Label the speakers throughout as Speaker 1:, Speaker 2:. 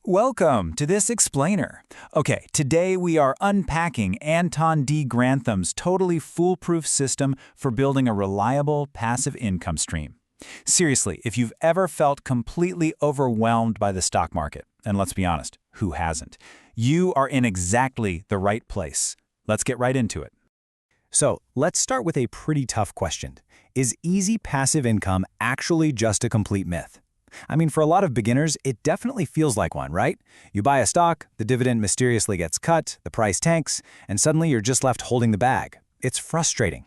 Speaker 1: Welcome to this explainer. Okay, today we are unpacking Anton D. Grantham's totally foolproof system for building a reliable passive income stream. Seriously, if you've ever felt completely overwhelmed by the stock market, and let's be honest, who hasn't, you are in exactly the right place. Let's get right into it.
Speaker 2: So let's start with a pretty tough question. Is easy passive income actually just a complete myth? I mean, for a lot of beginners, it definitely feels like one, right? You buy a stock, the dividend mysteriously gets cut, the price tanks, and suddenly you're just left holding the bag. It's frustrating.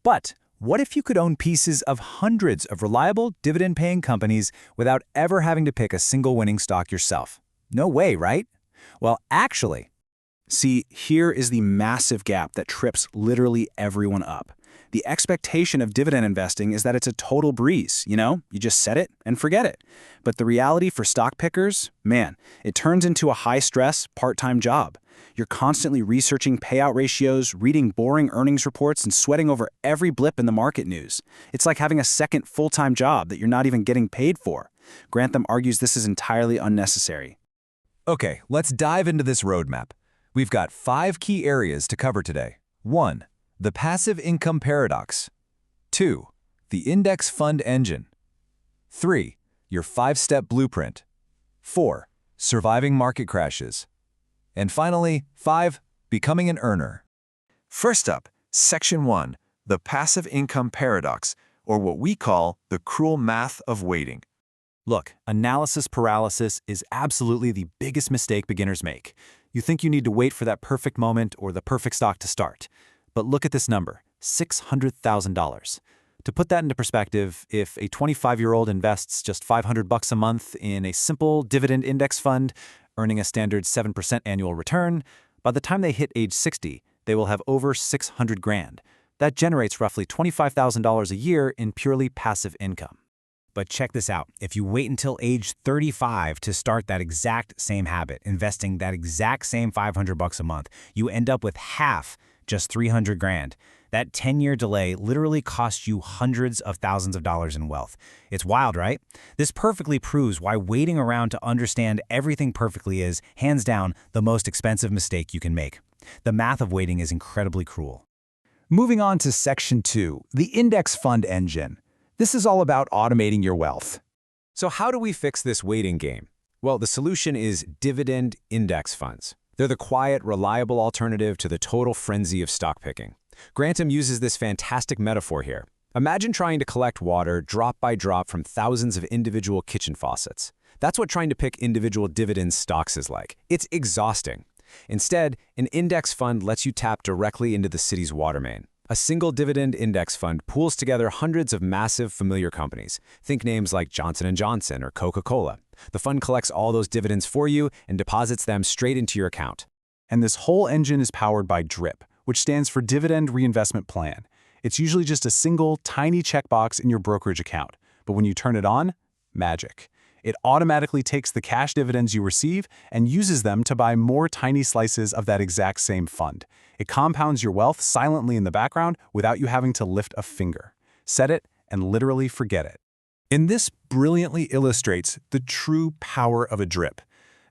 Speaker 2: But what if you could own pieces of hundreds of reliable dividend-paying companies without ever having to pick a single winning stock yourself? No way, right? Well, actually,
Speaker 3: see, here is the massive gap that trips literally everyone up. The expectation of dividend investing is that it's a total breeze, you just set it and forget it. But the reality for stock pickers, man, it turns into a high-stress, part-time job. You're constantly researching payout ratios, reading boring earnings reports, and sweating over every blip in the market news. It's like having a second full-time job that you're not even getting paid for. Grantham argues this is entirely unnecessary.
Speaker 4: Okay, let's dive into this roadmap. We've got 5 key areas to cover today. 1. The passive income paradox. 2. The index fund engine. 3. Your 5-step blueprint. 4. Surviving market crashes. And finally, 5. Becoming an earner. First up, Section 1, the passive income paradox, or what we call the cruel math of waiting.
Speaker 1: Look, analysis paralysis is absolutely the biggest mistake beginners make. You think you need to wait for that perfect moment or the perfect stock to start. But look at this number, $600,000. To put that into perspective, if a 25-year-old invests just $500 a month in a simple dividend index fund, earning a standard 7% annual return, by the time they hit age 60, they will have over $600,000. That generates roughly $25,000 a year in purely passive income.
Speaker 2: but check this out. If you wait until age 35 to start that exact same habit, investing that exact same $500 a month, you end up with half, just $300,000. That 10-year delay literally costs you hundreds of thousands of dollars in wealth. It's wild, right? This perfectly proves why waiting around to understand everything perfectly is, hands down, the most expensive mistake you can make. The math of waiting is incredibly cruel.
Speaker 5: Moving on to Section 2, the index fund engine. This is all about automating your wealth.
Speaker 2: So how do we fix this waiting game? Well, the solution is dividend index funds. They're the quiet, reliable alternative to the total frenzy of stock picking. Grantham uses this fantastic metaphor here. Imagine trying to collect water drop by drop from thousands of individual kitchen faucets. That's what trying to pick individual dividend stocks is like. It's exhausting. Instead, an index fund lets you tap directly into the city's water main. A single dividend index fund pools together hundreds of massive, familiar companies. Think names like Johnson & Johnson or Coca-Cola. The fund collects all those dividends for you and deposits them straight into your account.
Speaker 5: And this whole engine is powered by DRIP, which stands for Dividend Reinvestment Plan. It's usually just a single, tiny checkbox in your brokerage account. But when you turn it on, magic. It automatically takes the cash dividends you receive and uses them to buy more tiny slices of that exact same fund. It compounds your wealth silently in the background without you having to lift a finger. Set it and literally forget it. And this brilliantly illustrates the true power of a DRIP.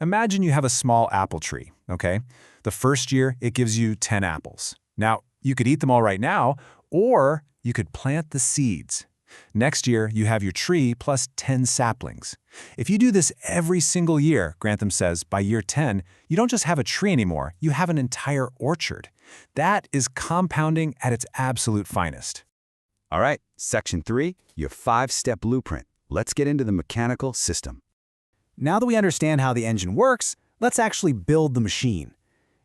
Speaker 5: Imagine you have a small apple tree, okay? The first year, it gives you 10 apples. Now, you could eat them all right now, or you could plant the seeds. Next year, you have your tree plus 10 saplings. If you do this every single year, Grantham says, by year 10, you don't just have a tree anymore, you have an entire orchard. That is compounding at its absolute finest.
Speaker 6: All right, Section 3, your 5-step blueprint. Let's get into the mechanical system.
Speaker 2: Now that we understand how the engine works, let's actually build the machine.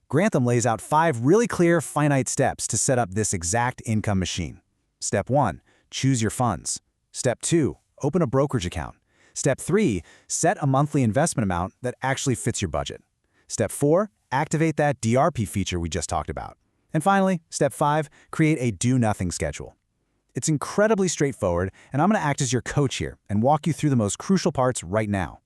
Speaker 2: Grantham lays out 5 really clear, finite steps to set up this exact income machine. Step 1. Choose your funds. Step 2, open a brokerage account. Step 3, set a monthly investment amount that actually fits your budget. Step 4, activate that DRP feature we just talked about. And finally, Step 5, create a do-nothing schedule. It's incredibly straightforward, and I'm going to act as your coach here and walk you through the most crucial parts right now.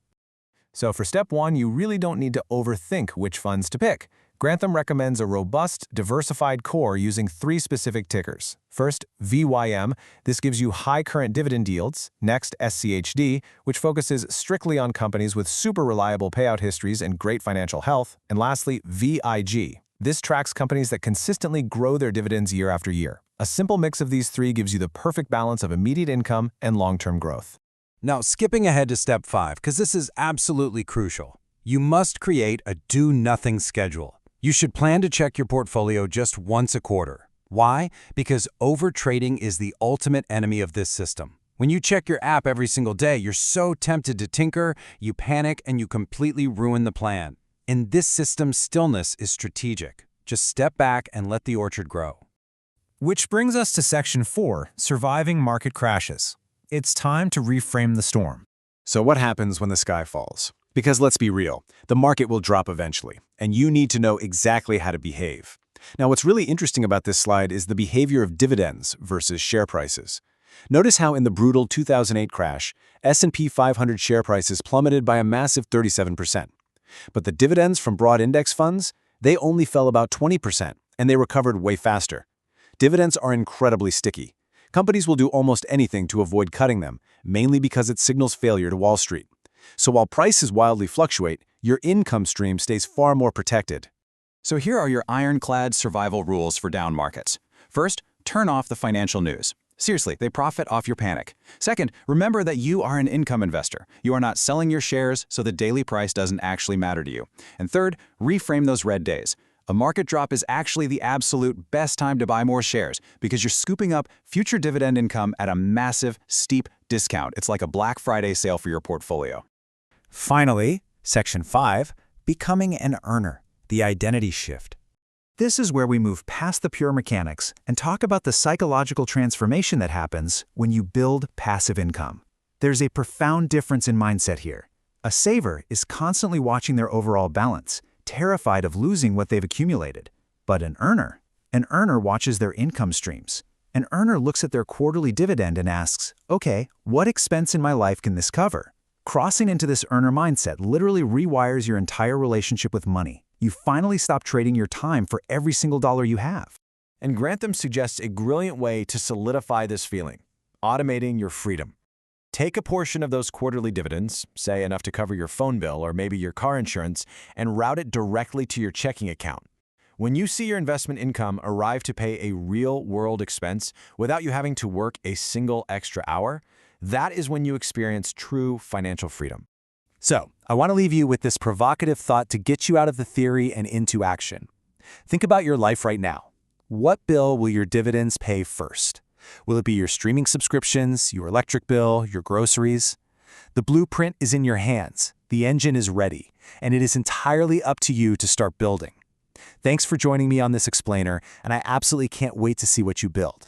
Speaker 2: So for Step 1, you really don't need to overthink which funds to pick. Grantham recommends a robust, diversified core using 3 specific tickers. First, VYM. This gives you high current dividend yields. Next, SCHD, which focuses strictly on companies with super reliable payout histories and great financial health. And lastly, VIG. This tracks companies that consistently grow their dividends year after year. A simple mix of these 3 gives you the perfect balance of immediate income and long-term growth.
Speaker 1: Now, skipping ahead to step 5, because this is absolutely crucial. You must create a do-nothing schedule. You should plan to check your portfolio just once a quarter. Why? Because overtrading is the ultimate enemy of this system. When you check your app every single day, you're so tempted to tinker, you panic, and you completely ruin the plan. In this system, stillness is strategic. Just step back and let the orchard grow.
Speaker 3: Which brings us to Section 4, Surviving Market Crashes. It's time to reframe the storm.
Speaker 5: So what happens when the sky falls? Because let's be real, the market will drop eventually, and you need to know exactly how to behave. Now, what's really interesting about this slide is the behavior of dividends versus share prices. Notice how in the brutal 2008 crash, S&P 500 share prices plummeted by a massive 37%. But the dividends from broad index funds, they only fell about 20%, and they recovered way faster. Dividends are incredibly sticky. Companies will do almost anything to avoid cutting them, mainly because it signals failure to Wall Street. So while prices wildly fluctuate, your income stream stays far more protected.
Speaker 7: So here are your ironclad survival rules for down markets. First, turn off the financial news. Seriously, they profit off your panic. Second, remember that you are an income investor. You are not selling your shares, so the daily price doesn't actually matter to you. And third, reframe those red days. A market drop is actually the absolute best time to buy more shares because you're scooping up future dividend income at a massive, steep discount. It's like a Black Friday sale for your portfolio.
Speaker 3: Finally, Section 5, Becoming an Earner, the Identity Shift. This is where we move past the pure mechanics and talk about the psychological transformation that happens when you build passive income. There's a profound difference in mindset here. A saver is constantly watching their overall balance, terrified of losing what they've accumulated. But an earner watches their income streams. An earner looks at their quarterly dividend and asks, okay, what expense in my life can this cover? Crossing into this earner mindset literally rewires your entire relationship with money. You finally stop trading your time for every single dollar you have.
Speaker 1: And Grantham suggests a brilliant way to solidify this feeling: automating your freedom. Take a portion of those quarterly dividends, say enough to cover your phone bill or maybe your car insurance, and route it directly to your checking account. When you see your investment income arrive to pay a real-world expense without you having to work a single extra hour, that is when you experience true financial freedom. So, I want to leave you with this provocative thought to get you out of the theory and into action. Think about your life right now. What bill will your dividends pay first? Will it be your streaming subscriptions, your electric bill, your groceries? The blueprint is in your hands, the engine is ready, and it is entirely up to you to start building. Thanks for joining me on this explainer, and I absolutely can't wait to see what you build.